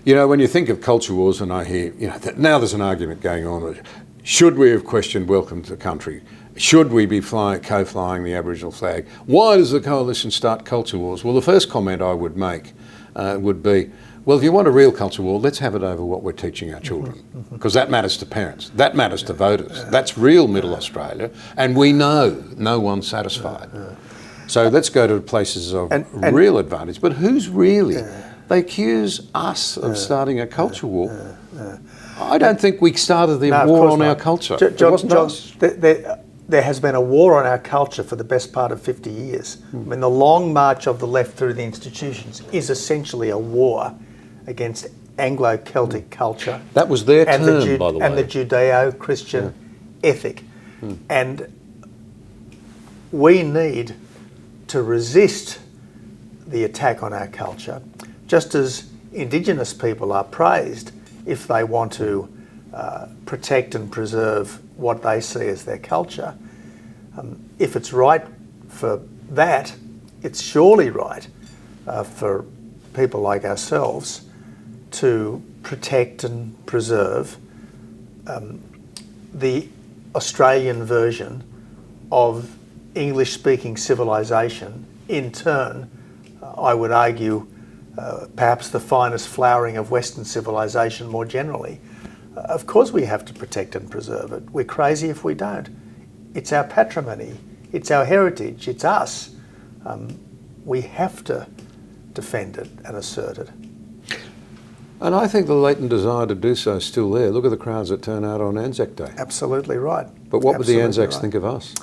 You know, when you think of culture wars, and I hear, you know, that now there's an argument going on, should we have questioned welcome to the country? Should we be co-flying the Aboriginal flag? Why does the coalition start culture wars? Well, the first comment I would make would be, well, if you want a real culture war, let's have it over what we're teaching our children, because that matters to parents, that matters to voters. That's real Middle Australia, and we know no one's satisfied. So let's go to places of real advantage. But who's really? They accuse us of starting a culture war. I don't think we started the war on our culture. John, there has been a war on our culture for the best part of 50 years. I mean, the long march of the left through the institutions is essentially a war against Anglo-Celtic culture. That was their term, by the way. And the Judeo-Christian ethic. And we need to resist the attack on our culture, just as Indigenous people are praised if they want to protect and preserve what they see as their culture. If it's right for that, it's surely right for people like ourselves to protect and preserve the Australian version of English-speaking civilization. In turn, I would argue, perhaps the finest flowering of Western civilization more generally. Of course we have to protect and preserve it. We're crazy if we don't. It's our patrimony, it's our heritage, it's us. We have to defend it and assert it. And I think the latent desire to do so is still there. Look at the crowds that turn out on ANZAC Day. Absolutely right. But what would the Anzacs think of us?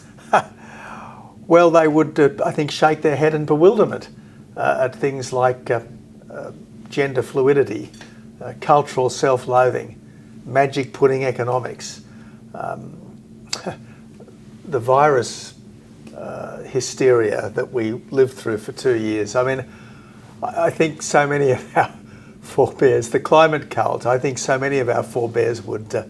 Well, they would, I think, shake their head in bewilderment at things like gender fluidity, cultural self-loathing, magic pudding economics, the virus hysteria that we lived through for 2 years. I mean, I think so many of our forebears, the climate cult, I think so many of our forebears would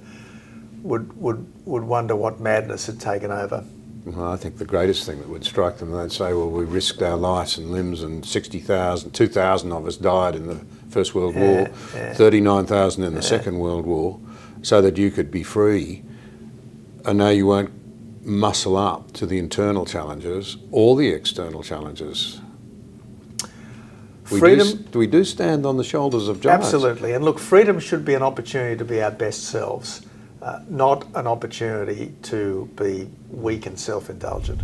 wonder what madness had taken over. Well, I think the greatest thing that would strike them, they'd say, well, we risked our lives and limbs and 60,000, 2,000 of us died in the First World War, 39,000 in the Second World War, so that you could be free. And now you won't muscle up to the internal challenges or the external challenges. We do stand on the shoulders of giants. Absolutely. And look, freedom should be an opportunity to be our best selves, not an opportunity to be weak and self-indulgent.